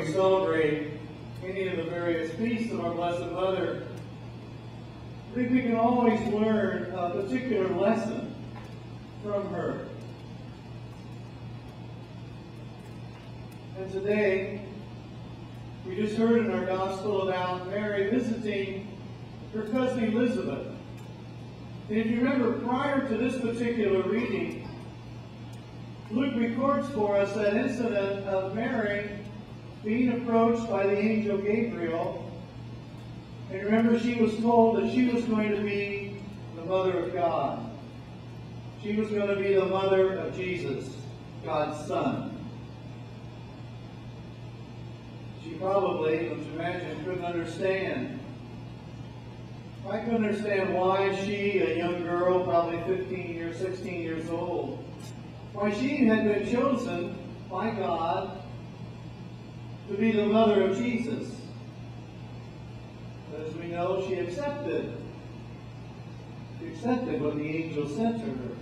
we celebrate any of the various feasts of our Blessed Mother, I think we can always learn a particular lesson from her. And today, we just heard in our gospel about Mary visiting her cousin Elizabeth. And if you remember, prior to this particular reading, Luke records for us that incident of Mary being approached by the angel Gabriel. And remember, she was told that she was going to be the mother of God. She was going to be the mother of Jesus, God's Son. She probably, let's imagine, couldn't understand. I couldn't understand why she, a young girl, probably 16 years old, why she had been chosen by God to be the mother of Jesus. But as we know, she accepted. She accepted what the angel sent to her.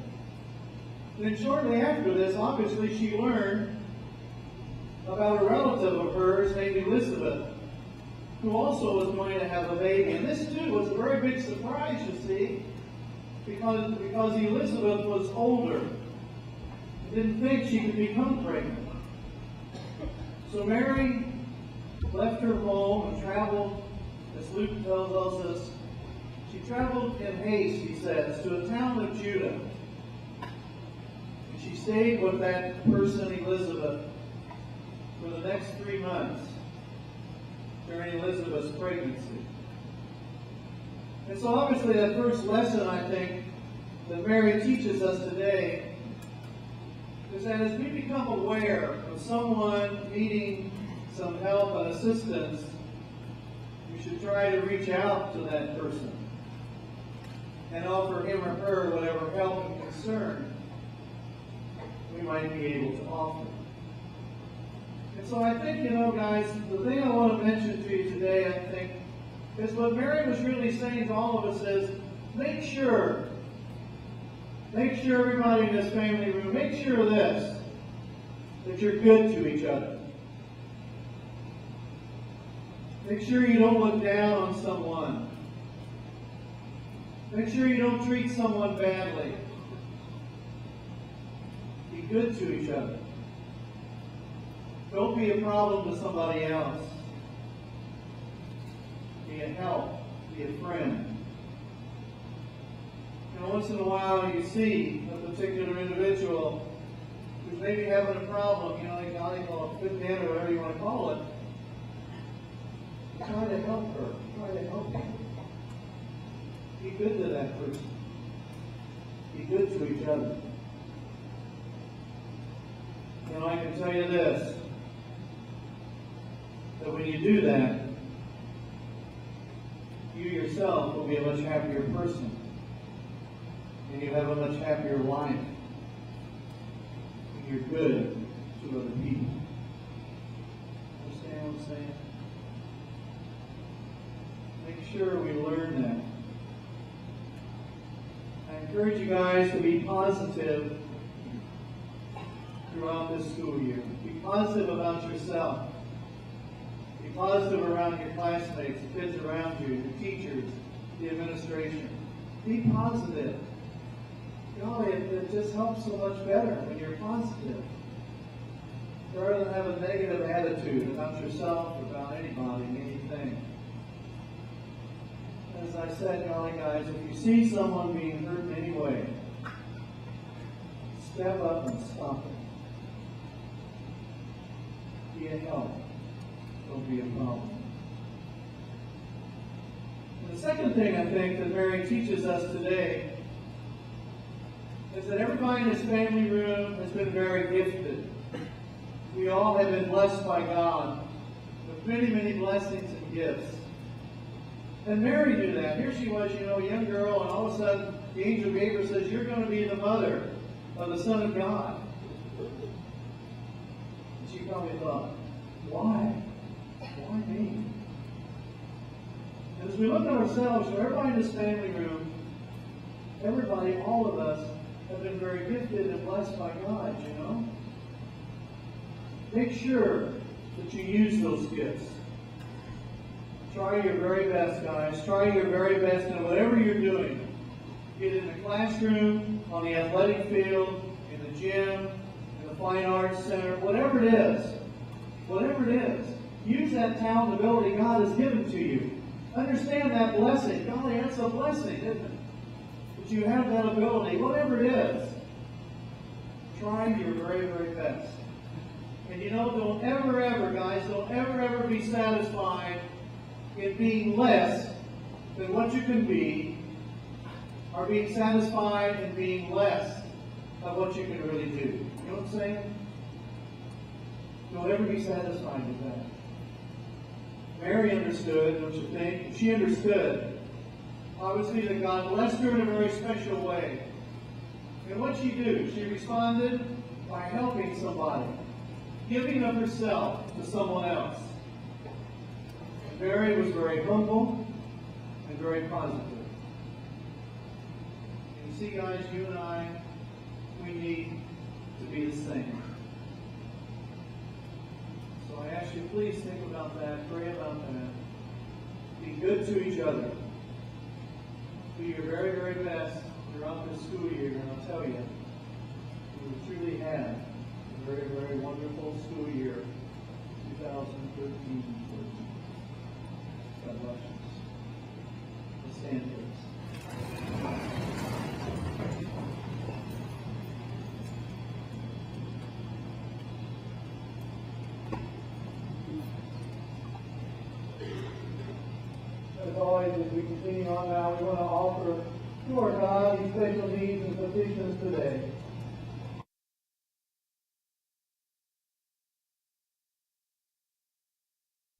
Then shortly after this, obviously, she learned about a relative of hers named Elizabeth, who also was going to have a baby. And this, too, was a very big surprise, you see, because Elizabeth was older. Didn't think she could become pregnant. So Mary left her home and traveled, as Luke tells us, she traveled in haste, he says, to a town of Judah. And she stayed with that person, Elizabeth, for the next 3 months during Elizabeth's pregnancy. And so obviously that first lesson, I think, that Mary teaches us today is that as we become aware of someone needing some help and assistance, we should try to reach out to that person and offer him or her whatever help and concern we might be able to offer. And so I think, guys, the thing I want to mention to you today, I think, is what Mary was really saying to all of us is, make sure everybody in this family room, make sure of this, that you're good to each other. Make sure you don't look down on someone. Make sure you don't treat someone badly. Be good to each other. Don't be a problem to somebody else. Be a help. Be a friend. Once in a while you see a particular individual who's maybe having a problem, they call it fit in or whatever you want to call it. Try to help her. Try to help him. Be good to that person. Be good to each other. I can tell you this, that when you do that, you yourself will be a much happier person. And you have a much happier life. And you're good to other people. Understand what I'm saying? Make sure we learn that. I encourage you guys to be positive throughout this school year. Be positive about yourself. Be positive around your classmates, the kids around you, the teachers, the administration. Be positive. It just helps so much better when you're positive. Rather than have a negative attitude about yourself or about anybody, anything. As I said, guys, if you see someone being hurt in any way, step up and stop it. Be a help. Don't be a problem. And the second thing I think that Mary teaches us today is that everybody in this family room has been very gifted. We all have been blessed by God with many, many blessings and gifts. And Mary knew that. Here she was, a young girl, and all of a sudden the angel Gabriel says, you're going to be the mother of the Son of God. And she probably thought, why? Why me? And as we look at ourselves, everybody in this family room, everybody, all of us, have been very gifted and blessed by God, Make sure that you use those gifts. Try your very best, guys. Try your very best in whatever you're doing. Get in the classroom, on the athletic field, in the gym, in the fine arts center, whatever it is. Whatever it is. Use that talent and ability God has given to you. Understand that blessing. Golly, that's a blessing, isn't it? That you have that ability, whatever it is. Try your very, very best. And don't ever, guys, don't ever be satisfied in being less than what you can be, or being satisfied in being less of what you can really do. You know what I'm saying? Don't ever be satisfied with that. Mary understood, don't you think? She understood, obviously, that God blessed her in a very special way. And what did she do? She responded by helping somebody, giving of herself to someone else. And Mary was very humble and very positive. And you see, guys, you and I, we need to be the same. So I ask you, please think about that, pray about that. Be good to each other. Do your very, very best throughout this school year, and I'll tell you, you will truly have a very, very wonderful school year, 2013-14. God bless you. Let's stand, please. As always, as we continue on now, we want to offer to our God these special needs and petitions today.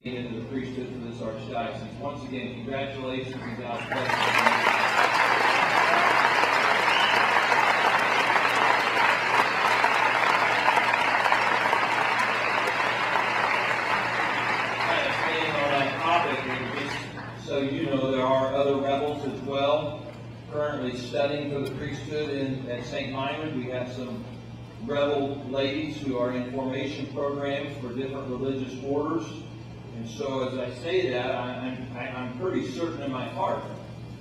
Into the priesthood for this archdiocese. Once again, congratulations and God bless you. So you know, there are other rebels as well currently studying for the priesthood at St. Meinrad. We have some rebel ladies who are in formation programs for different religious orders. And so as I say that, I'm pretty certain in my heart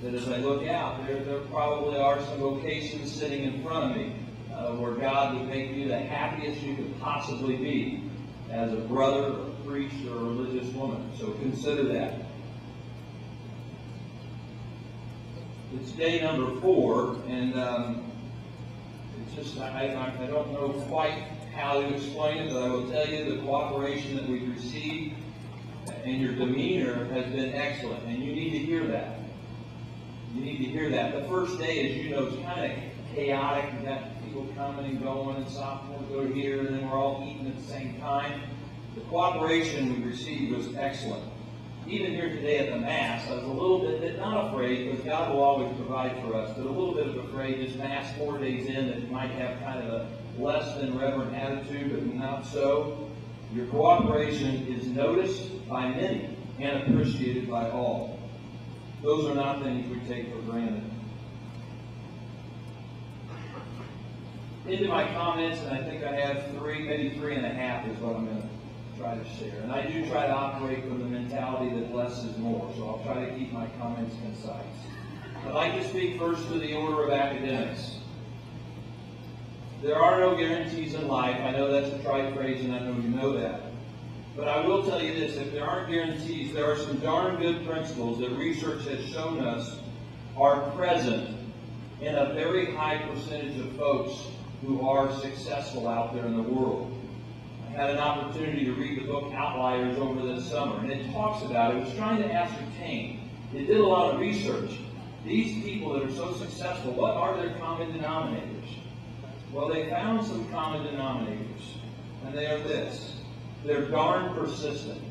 that as I look out, there probably are some vocations sitting in front of me where God would make you the happiest you could possibly be as a brother, a priest, or a religious woman. So consider that. It's day number 4, and it's just, I don't know quite how to explain it, but I will tell you the cooperation that we've received and your demeanor has been excellent, and you need to hear that. You need to hear that. The first day, as you know, is kind of chaotic. We've got people coming and going, and sophomores go here, and then we're all eating at the same time. The cooperation we received was excellent. Even here today at the Mass, I was a little bit, not afraid, because God will always provide for us, but a little bit of afraid, this Mass 4 days in, that you might have kind of a less than reverent attitude, but not so. Your cooperation is noticed by many and appreciated by all. Those are not things we take for granted. Into my comments, and I think I have 3, maybe 3.5 is what I'm going to try to share. And I do try to operate from the mentality that less is more, so I'll try to keep my comments concise. I'd like to speak first to the order of academics. There are no guarantees in life. I know that's a trite phrase, and I know you know that. But I will tell you this, if there aren't guarantees, there are some darn good principles that research has shown us are present in a very high percentage of folks who are successful out there in the world. I had an opportunity to read the book Outliers over this summer, and it talks about, it was trying to ascertain, it did a lot of research. These people that are so successful, what are their common denominators? Well, they found some common denominators, and they are this. They're darn persistent.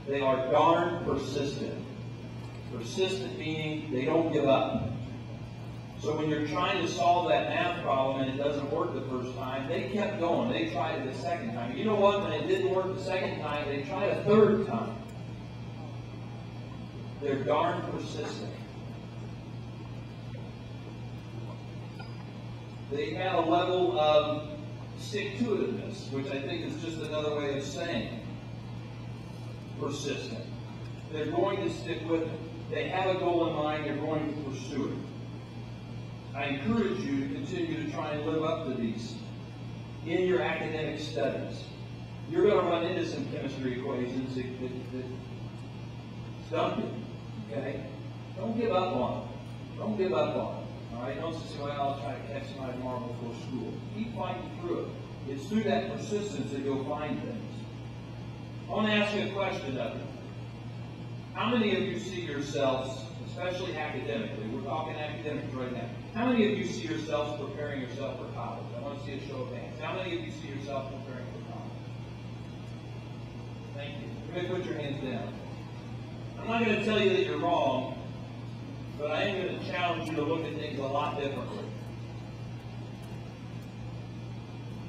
They are darn persistent. Persistent meaning they don't give up. So when you're trying to solve that math problem and it doesn't work the first time, they kept going. They tried it the second time. You know what? When it didn't work the second time, they tried a third time. They're darn persistent. They have a level of stick-to-itiveness, which I think is just another way of saying persistent. They're going to stick with it. They have a goal in mind. They're going to pursue it. I encourage you to continue to try and live up to these in your academic studies. You're going to run into some chemistry equations that stump you. Okay? Don't give up on it. Don't give up on it. All right? Don't just say, well, I'll try to catch my tomorrow before school. Keep fighting through it. It's through that persistence that you'll find things. I want to ask you a question of you. How many of you see yourselves, especially academically, we're talking academics right now, how many of you see yourselves preparing yourself for college? I want to see a show of hands. How many of you see yourself preparing for college? Thank you. You're going to put your hands down. I'm not going to tell you that you're wrong, but I am going to challenge you to look at things a lot differently.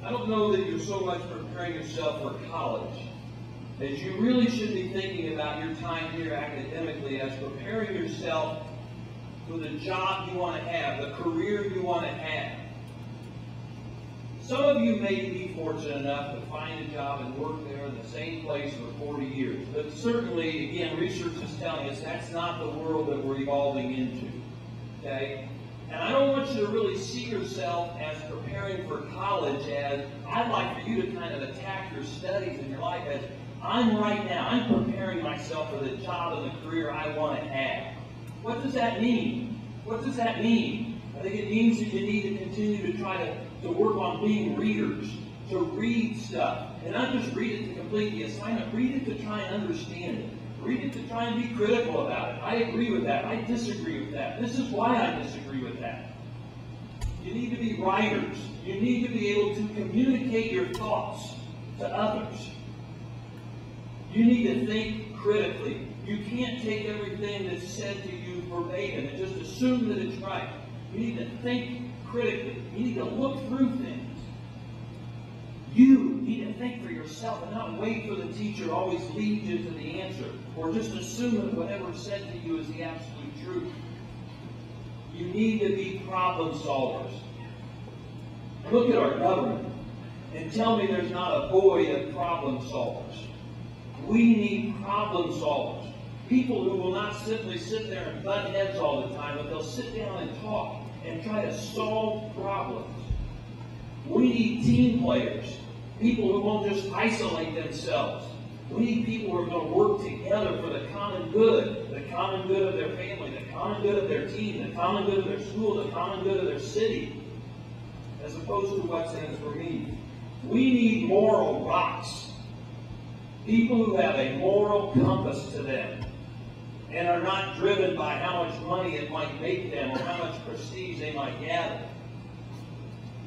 I don't know that you're so much preparing yourself for college as you really should be thinking about your time here academically as preparing yourself for the job you want to have, the career you want to have. Some of you may be fortunate enough to find a job and work there in the same place for 40 years. But certainly, again, research is telling us that's not the world that we're evolving into. Okay? And I don't want you to really see yourself as preparing for college as, I'd like for you to kind of attack your studies in your life as, I'm right now, I'm preparing myself for the job and the career I want to have. What does that mean? What does that mean? I think it means that you need to continue to try to work on being readers, to read stuff. And not just read it to complete the assignment, read it to try and understand it. Read it to try and be critical about it. I agree with that. I disagree with that. This is why I disagree with that. You need to be writers. You need to be able to communicate your thoughts to others. You need to think critically. You can't take everything that's said to you verbatim and just assume that it's right. You need to think critically. You need to look through things. You need to think for yourself and not wait for the teacher to always lead you to the answer or just assume that whatever is said to you is the absolute truth. You need to be problem solvers. Look at our government and tell me there's not a void of problem solvers. We need problem solvers. People who will not simply sit there and butt heads all the time, but they'll sit down and talk and try to solve problems. We need team players. People who won't just isolate themselves. We need people who are going to work together for the common good of their family, the common good of their team, the common good of their school, the common good of their city, as opposed to what's in it for me. We need moral rocks. People who have a moral compass to them and are not driven by how much money it might make them or how much prestige they might gather.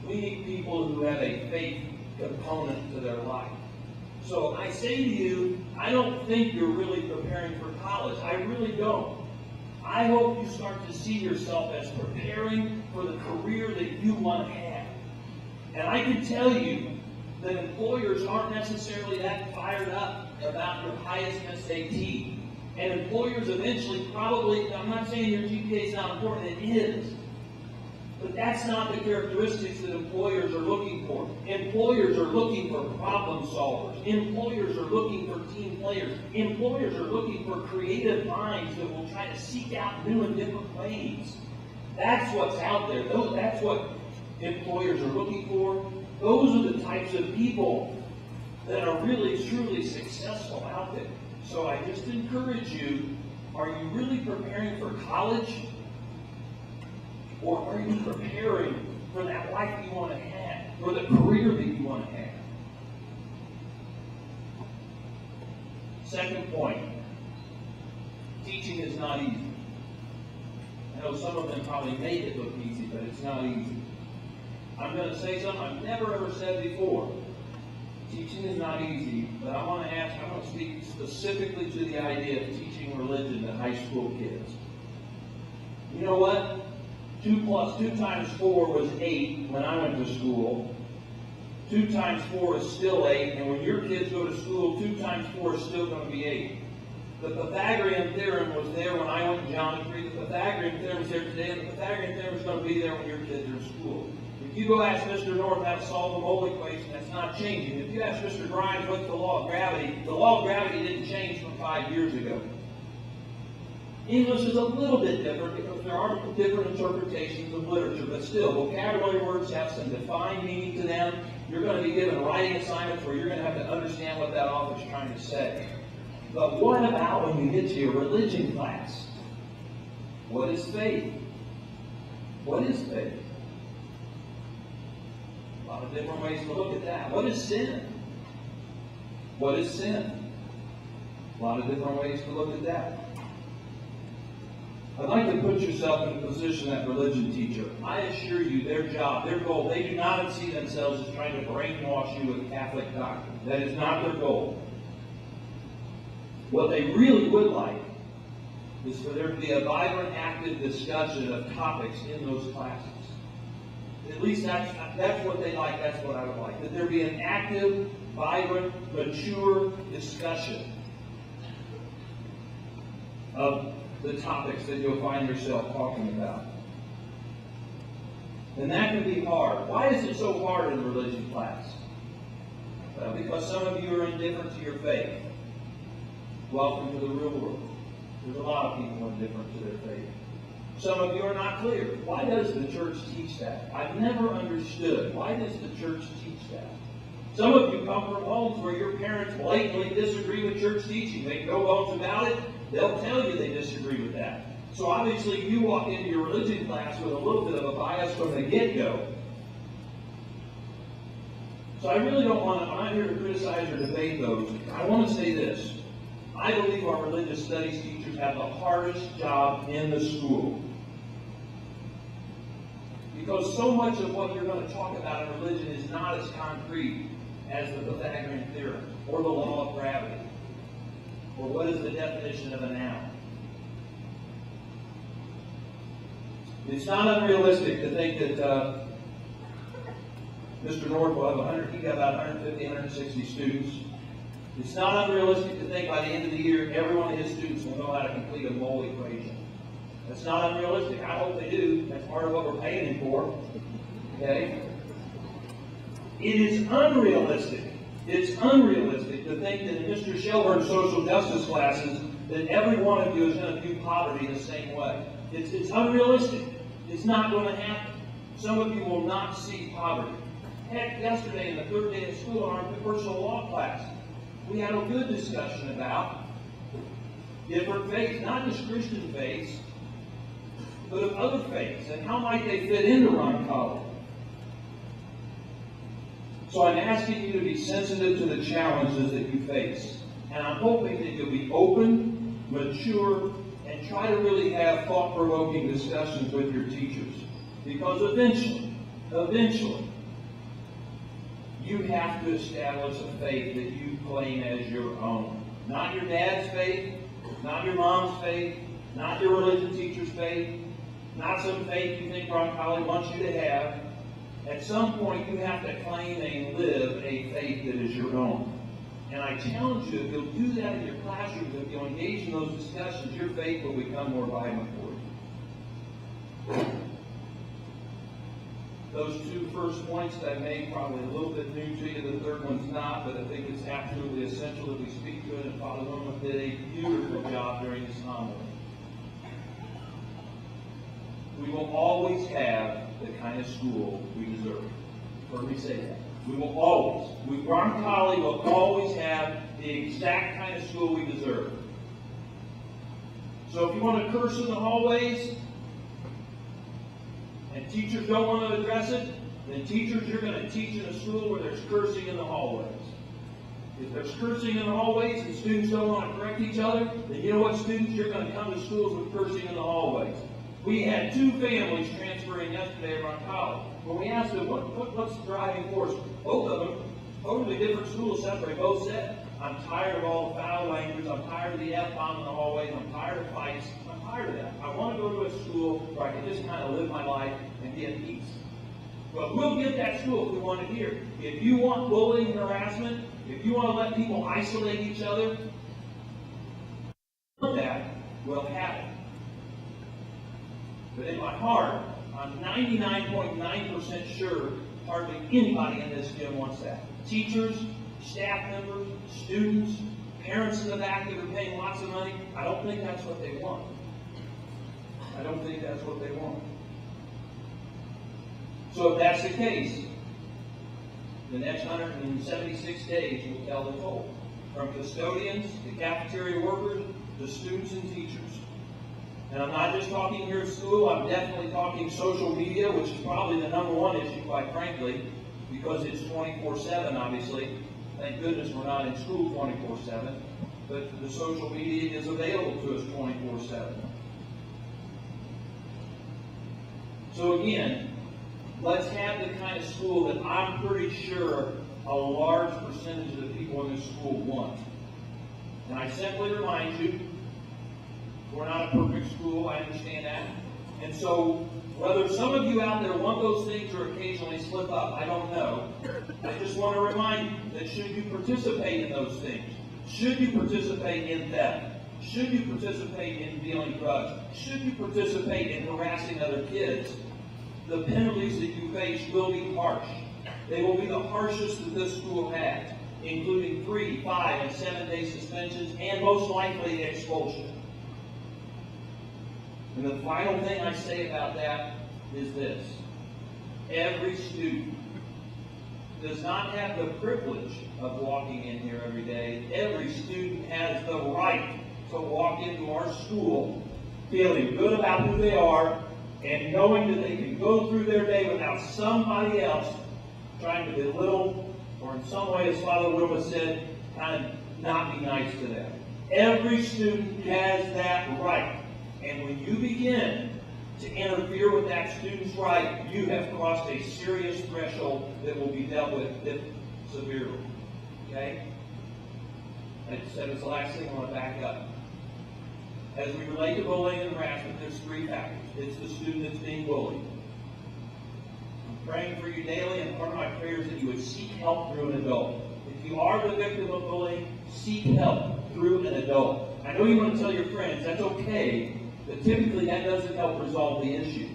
We need people who have a faith component to their life. So I say to you, I don't think you're really preparing for college. I really don't. I hope you start to see yourself as preparing for the career that you want to have. And I can tell you that employers aren't necessarily that fired up about your highest SAT. And employers eventually probably, I'm not saying your GPA is not important, it is. But that's not the characteristics that employers are looking for. Employers are looking for problem solvers. Employers are looking for team players. Employers are looking for creative minds that will try to seek out new and different ways. That's what's out there. That's what employers are looking for. Those are the types of people that are really, truly successful out there. So I just encourage you, are you really preparing for college? Or are you preparing for that life you want to have, or the career that you want to have? Second point, teaching is not easy. I know some of them probably make it look easy, but it's not easy. I'm going to say something I've never ever said before. Teaching is not easy, but I want to speak specifically to the idea of teaching religion to high school kids. You know what? 2 times 4 was 8 when I went to school. 2 times 4 is still 8, and when your kids go to school, 2 times 4 is still going to be 8. The Pythagorean theorem was there when I went to geometry. The Pythagorean theorem is there today, and the Pythagorean theorem is going to be there when your kids are in school. If You go ask Mr. North how to solve the mole equation, that's not changing. If you ask Mr. Grimes what's the law of gravity, the law of gravity didn't change from 5 years ago. English is a little bit different because there are different interpretations of literature, but still, vocabulary words have some defined meaning to them. You're going to be given writing assignments where you're going to have to understand what that author is trying to say. But what about when you get to your religion class? What is faith? What is faith? A lot of different ways to look at that. What is sin? What is sin? A lot of different ways to look at that. I'd like to put yourself in the position of that religion teacher. I assure you, their job, their goal, they do not see themselves as trying to brainwash you with Catholic doctrine. That is not their goal. What they really would like is for there to be a vibrant, active discussion of topics in those classes. At least that's what they like, that's what I would like. That there be an active, vibrant, mature discussion of the topics that you'll find yourself talking about. And that can be hard. Why is it so hard in a religion class? Well, because some of you are indifferent to your faith. Welcome to the real world. There's a lot of people indifferent to their faith. Some of you are not clear. Why does the church teach that? I've never understood. Why does the church teach that? Some of you come from homes where your parents blatantly disagree with church teaching. Make no bones about it. They'll tell you they disagree with that. So obviously you walk into your religion class with a little bit of a bias from the get-go. So I really don't want to, I'm not here to criticize or debate those. I want to say this. I believe our religious studies teachers have the hardest job in the school. Because so much of what you're going to talk about in religion is not as concrete as the Pythagorean theorem or the law of gravity. Or what is the definition of a noun? It's not unrealistic to think that Mr. North will have he got about 150, 160 students. It's not unrealistic to think by the end of the year, every one of his students will know how to complete a mole equation. That's not unrealistic. I hope they do. That's part of what we're paying him for. Okay? It is unrealistic. It's unrealistic to think that in Mr. Shelburne's social justice classes that every one of you is going to view poverty the same way. It's unrealistic. It's not going to happen. Some of you will not see poverty. Heck, yesterday in the third day of school in our personal law class, we had a good discussion about different faiths, not just Christian faiths, but of other faiths, and how might they fit into Roncalli. So I'm asking you to be sensitive to the challenges that you face. And I'm hoping that you'll be open, mature, and try to really have thought-provoking discussions with your teachers. Because eventually, you have to establish a faith that you claim as your own. Not your dad's faith, not your mom's faith, not your religion teacher's faith, not some faith you think Roncalli wants you to have. At some point, you have to claim and live a faith that is your own. And I challenge you, if you'll do that in your classrooms, if you'll engage in those discussions, your faith will become more vibrant for you. Those two first points that I made, probably a little bit new to you. The third one's not, but I think it's absolutely essential that we speak to it. And Father Wilma did a beautiful job during this homily. We will always have the kind of school we deserve. Heard me say that. We will always. Roncalli will always have the exact kind of school we deserve. So if you want to curse in the hallways, and teachers don't want to address it, then teachers, you're going to teach in a school where there's cursing in the hallways. If there's cursing in the hallways and students don't want to correct each other, then you know what, students? You're going to come to schools with cursing in the hallways. We had two families transferring yesterday around college. When we asked them, what's the driving force? Both of them, totally different schools, separate, both said, I'm tired of all the foul language. I'm tired of the F-bomb in the hallways. I'm tired of fights. I'm tired of that. I want to go to a school where I can just kind of live my life and be at peace. But we'll get that school if we want it here. If you want bullying and harassment, if you want to let people isolate each other, that we'll have it. But in my heart, I'm 99.9% sure hardly anybody in this gym wants that. Teachers, staff members, students, parents in the back that are paying lots of money, I don't think that's what they want. I don't think that's what they want. So if that's the case, the next 176 days will tell the toll. From custodians to cafeteria workers to students and teachers. And I'm not just talking here at school, I'm definitely talking social media, which is probably the #1 issue, quite frankly, because it's 24/7, obviously. Thank goodness we're not in school 24/7, but the social media is available to us 24/7. So again, let's have the kind of school that I'm pretty sure a large percentage of the people in this school want. And I simply remind you, we're not a perfect school, I understand that. And so, whether some of you out there want those things or occasionally slip up, I don't know. I just want to remind you that should you participate in those things, should you participate in theft, should you participate in dealing drugs, should you participate in harassing other kids, the penalties that you face will be harsh. They will be the harshest that this school has, including 3, 5, and 7-day suspensions, and most likely expulsion. And the final thing I say about that is this. Every student does not have the privilege of walking in here every day. Every student has the right to walk into our school feeling good about who they are and knowing that they can go through their day without somebody else trying to belittle, or in some way, as Father Wilma said, kind of not be nice to them. Every student has that right. And when you begin to interfere with that student's right, you have crossed a serious threshold that will be dealt with severely. Okay? I said it's the last thing I want to back up. As we relate to bullying and harassment, there's 3 factors. It's the student that's being bullied. I'm praying for you daily, and part of my prayer is that you would seek help through an adult. If you are the victim of bullying, seek help through an adult. I know you want to tell your friends, that's okay, but typically that doesn't help resolve the issue.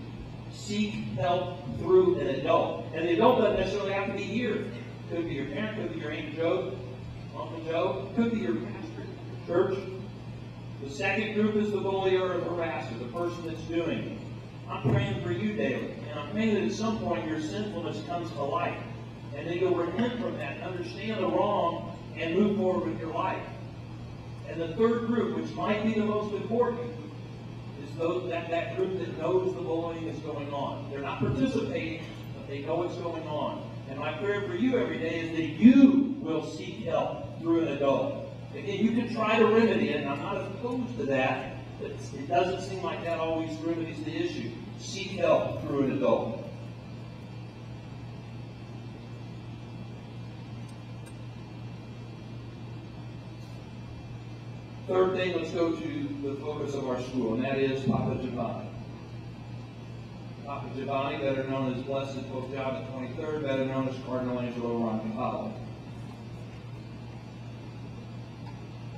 Seek help through an adult. And the adult doesn't necessarily have to be here. It could be your parent, could be your Aunt Joe, Uncle Joe, could be your pastor, church. The second group is the bullier or the harasser, the person that's doing it. I'm praying for you daily, and I'm praying that at some point your sinfulness comes to light, and that you'll repent from that, understand the wrong, and move forward with your life. And the third group, which might be the most important, is that group that knows the bullying is going on. They're not participating, but they know what's going on. And my prayer for you every day is that you will seek help through an adult. Again, you can try to remedy it, and I'm not opposed to that, but it doesn't seem like that always remedies the issue. Seek help through an adult. Third thing, let's go to the focus of our school, and that is Papa Giovanni. Papa Giovanni, better known as Blessed Pope John the 23rd, better known as Cardinal Angelo Roncalli.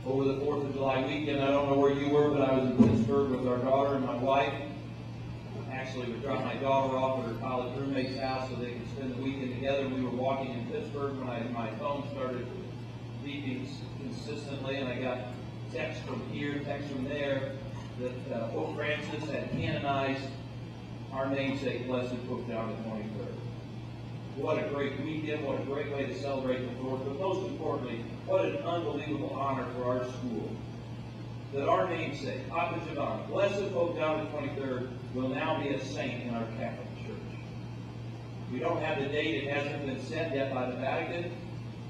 Over the 4th of July weekend, I don't know where you were, but I was in Pittsburgh with our daughter and my wife. Actually, we dropped my daughter off at her college roommate's house so they could spend the weekend together. We were walking in Pittsburgh when my phone started beeping consistently, and I got text from here, text from there, that Pope Francis had canonized our namesake, Blessed Pope John the 23rd. What a great weekend, what a great way to celebrate the 4th, but most importantly, what an unbelievable honor for our school. That our namesake, Papa Giovanni, Blessed Pope John the 23rd, will now be a saint in our Catholic Church. We don't have the date, it hasn't been set yet by the Vatican.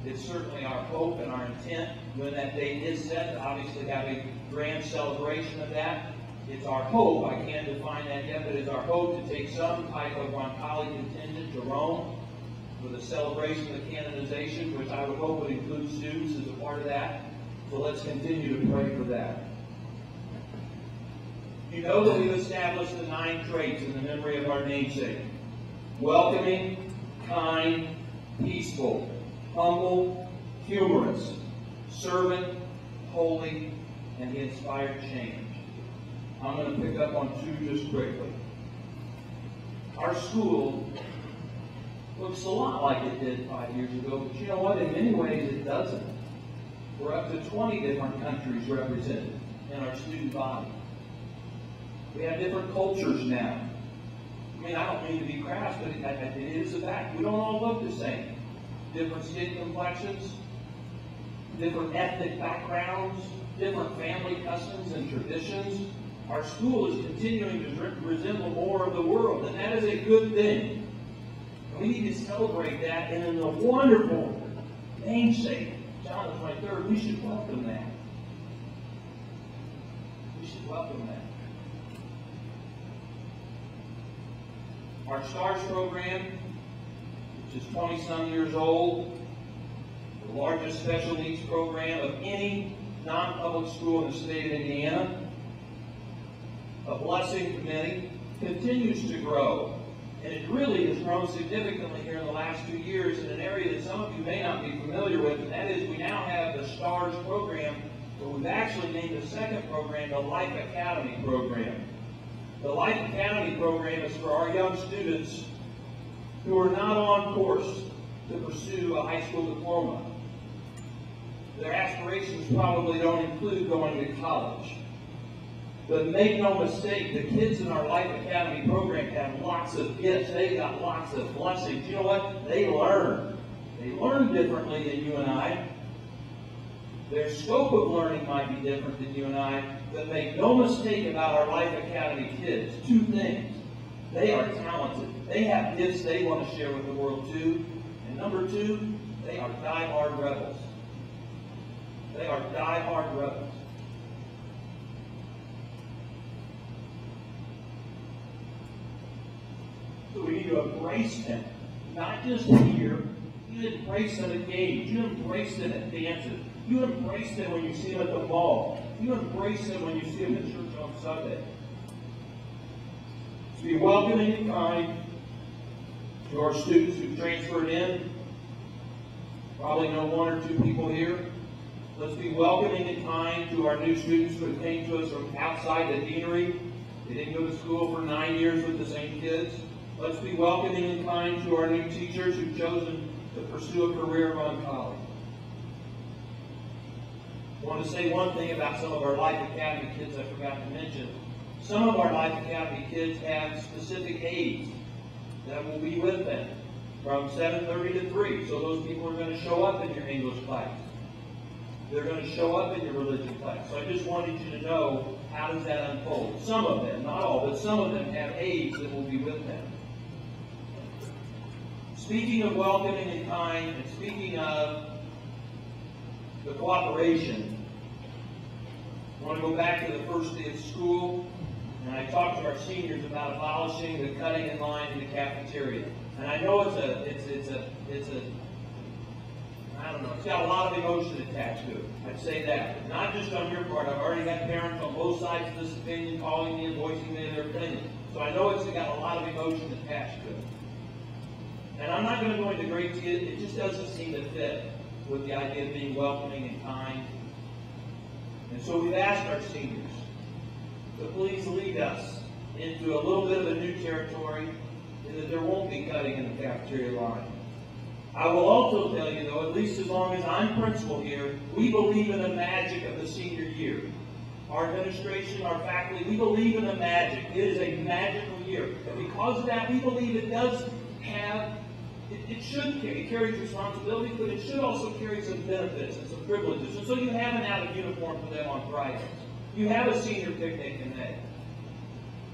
It's certainly our hope and our intent when that date is set to obviously have a grand celebration of that. It's our hope, I can't define that yet, but it's our hope to take some type of Roncalli contingent to Rome for the celebration of the canonization, which I would hope would include students as a part of that. So let's continue to pray for that. You know that we've established the 9 traits in the memory of our namesake. Welcoming, kind, peaceful, humble, humorous, servant, holy, and he inspired change. I'm going to pick up on 2 just quickly. our school looks a lot like it did 5 years ago, but you know what? In many ways, it doesn't. We're up to 20 different countries represented in our student body. We have different cultures now. I mean, I don't mean to be crass, but it is a fact. We don't all look the same. Different skin complexions, different ethnic backgrounds, different family customs and traditions. Our school is continuing to resemble more of the world, and that is a good thing. And we need to celebrate that, and in the wonderful namesake, John is my third, we should welcome that. We should welcome that. Our STARS program, which is 20-some years old, the largest special needs program of any non-public school in the state of Indiana, a blessing to many, continues to grow. And it really has grown significantly here in the last 2 years in an area that some of you may not be familiar with, and that is we now have the STARS program, but we've actually named the second program the Life Academy program. The Life Academy program is for our young students who are not on course to pursue a high school diploma. Their aspirations probably don't include going to college. But make no mistake, the kids in our Life Academy program have lots of gifts. They've got lots of blessings. You know what? They learn. They learn differently than you and I. Their scope of learning might be different than you and I, but make no mistake about our Life Academy kids. Two things. They are talented. They have gifts they want to share with the world too. And number two, they are die-hard rebels. They are die-hard rebels. So we need to embrace them. Not just here. You embrace them at games. You embrace them at dances. You embrace them when you see them at the mall. You embrace them when you see them at church on Sunday. To be welcoming and kind to our students who transferred in. Probably know one or two people here. Let's be welcoming and kind to our new students who came to us from outside the deanery. They didn't go to school for 9 years with the same kids. Let's be welcoming and kind to our new teachers who've chosen to pursue a career among college. I want to say one thing about some of our Life Academy kids I forgot to mention. Some of our Life Academy kids have specific aides that will be with them from 7:30 to 3. So those people are going to show up in your English class. They're going to show up in your religion class. So I just wanted you to know, how does that unfold? Some of them, not all, but some of them have aides that will be with them. Speaking of welcoming and kind, and speaking of the cooperation, I want to go back to the first day of school, and I talked to our seniors about abolishing the cutting in line in the cafeteria. And I know it's got a lot of emotion attached to it. I'd say that. But not just on your part. I've already had parents on both sides of this opinion calling me and voicing their opinion. So I know it's got a lot of emotion attached to it. And I'm not going to go into great detail. It just doesn't seem to fit with the idea of being welcoming and kind. And so we've asked our seniors to please lead us into a little bit of a new territory, in that there won't be cutting in the cafeteria line. I will also tell you, though, at least as long as I'm principal here, we believe in the magic of the senior year. Our administration, our faculty, we believe in the magic. It is a magical year. And because of that, we believe it does have, it carries responsibility, but it should also carry some benefits and some privileges. And so you have an out-of-uniform for them on Fridays. You have a senior picnic in May.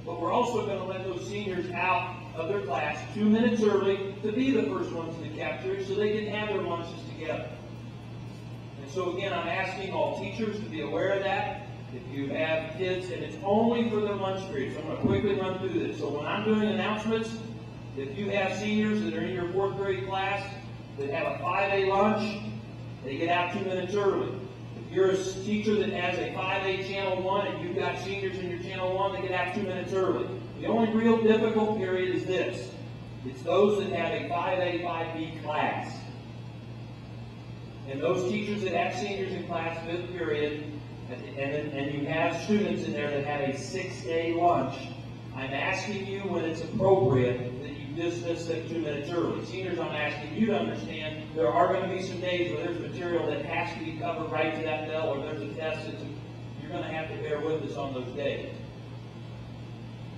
But we're also going to let those seniors out of their class 2 minutes early to be the first ones in the cafeteria so they can have their lunches together. And so again, I'm asking all teachers to be aware of that. If you have kids, and it's only for their lunch period, so I'm going to quickly run through this. So when I'm doing announcements, if you have seniors that are in your 4th grade class that have a 5A lunch, they get out 2 minutes early. If you're a teacher that has a 5A Channel 1 and you've got seniors in your Channel 1, they get out 2 minutes early. The only real difficult period is this. It's those that have a 5A, 5B class. And those teachers that have seniors in class 5th period, and you have students in there that have a 6A lunch, I'm asking you when it's appropriate that you dismiss it 2 minutes early. Seniors, I'm asking you to understand there are going to be some days where there's material that has to be covered right to that bell, or there's a test that you're going to have to bear with us on those days.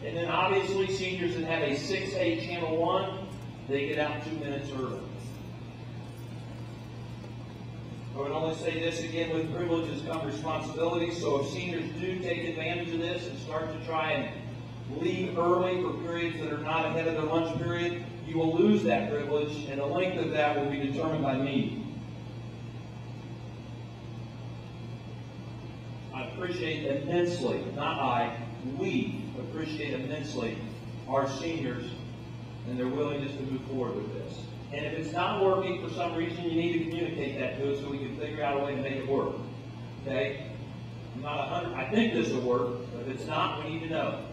And then obviously seniors that have a 6A Channel 1, they get out 2 minutes early. I would only say this again, with privileges come responsibilities, so if seniors do take advantage of this and start to try and leave early for periods that are not ahead of their lunch period, you will lose that privilege, and the length of that will be determined by me. I appreciate immensely, not I, we appreciate immensely our seniors and their willingness to move forward with this. And if it's not working for some reason, you need to communicate that to us so we can figure out a way to make it work. Okay? I'm not 100%. I think this will work, but if it's not, we need to know.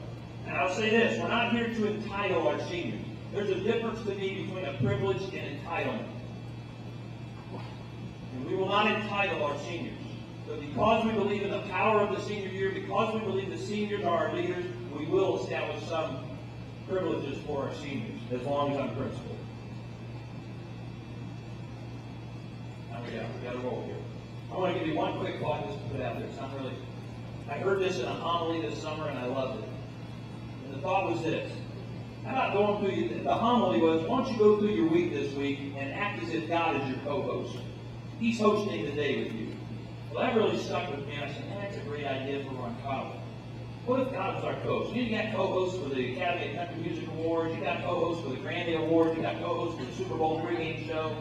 And I'll say this, we're not here to entitle our seniors. There's a difference to me between a privilege and entitlement. And we will not entitle our seniors. But because we believe in the power of the senior year, because we believe the seniors are our leaders, we will establish some privileges for our seniors, as long as I'm principal. Now we got to roll here. I want to give you one quick thought just to put out there. It's not really. I heard this in a homily this summer and I loved it. And the thought was this. How about going through the homily was, why don't you go through your week this week and act as if God is your co-host. He's hosting the day with you. Well, that really stuck with me. I said, man, that's a great idea for Ron Collins. What if God was our co-host? You got co-hosts for the Academy of Country Music Awards. You got co-hosts for the Grammy Awards. You got co-hosts for the Super Bowl pregame show.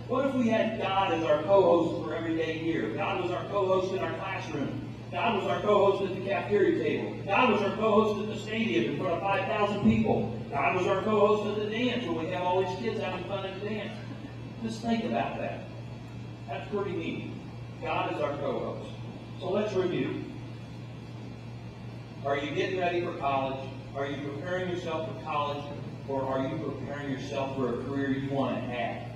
What if we had God as our co-host for every day here? God was our co-host in our classroom. God was our co-host at the cafeteria table. God was our co-host at the stadium in front of 5,000 people. God was our co-host at the dance where we have all these kids having fun at the dance. Just think about that. That's pretty neat. God is our co-host. So let's review. Are you getting ready for college? Are you preparing yourself for college? Or are you preparing yourself for a career you want to have?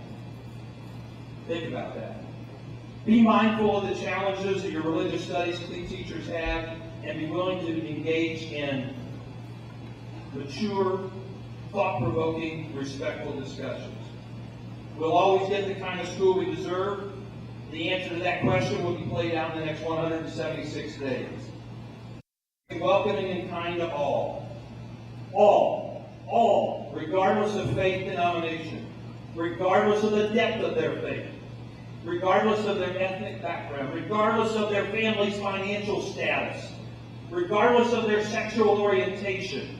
Think about that. Be mindful of the challenges that your religious studies teachers have, and be willing to engage in mature, thought-provoking, respectful discussions. We'll always get the kind of school we deserve. The answer to that question will be played out in the next 176 days. Be welcoming and kind to all. All, regardless of faith denomination, regardless of the depth of their faith, regardless of their ethnic background, regardless of their family's financial status, regardless of their sexual orientation.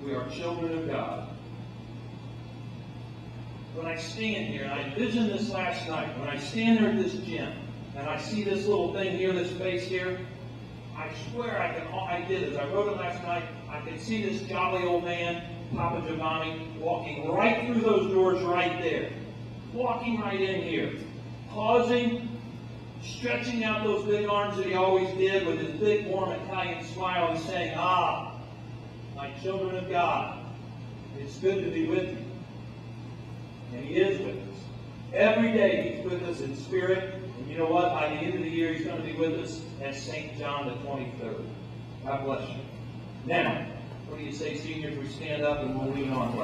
We are children of God. When I stand here, and I envisioned this last night, when I stand there at this gym, and I see this little thing here, this face here, I swear I did this. I wrote it last night. I can see this jolly old man, Papa Giovanni, walking right through those doors right there. Walking right in here. Pausing, stretching out those big arms that he always did with his big, warm Italian smile and saying, "Ah, my children of God, it's good to be with you." And he is with us. Every day he's with us in spirit. And you know what? By the end of the year, he's going to be with us as St. John the 23rd. God bless you. Now, what do you say, seniors? We stand up and we'll lean on.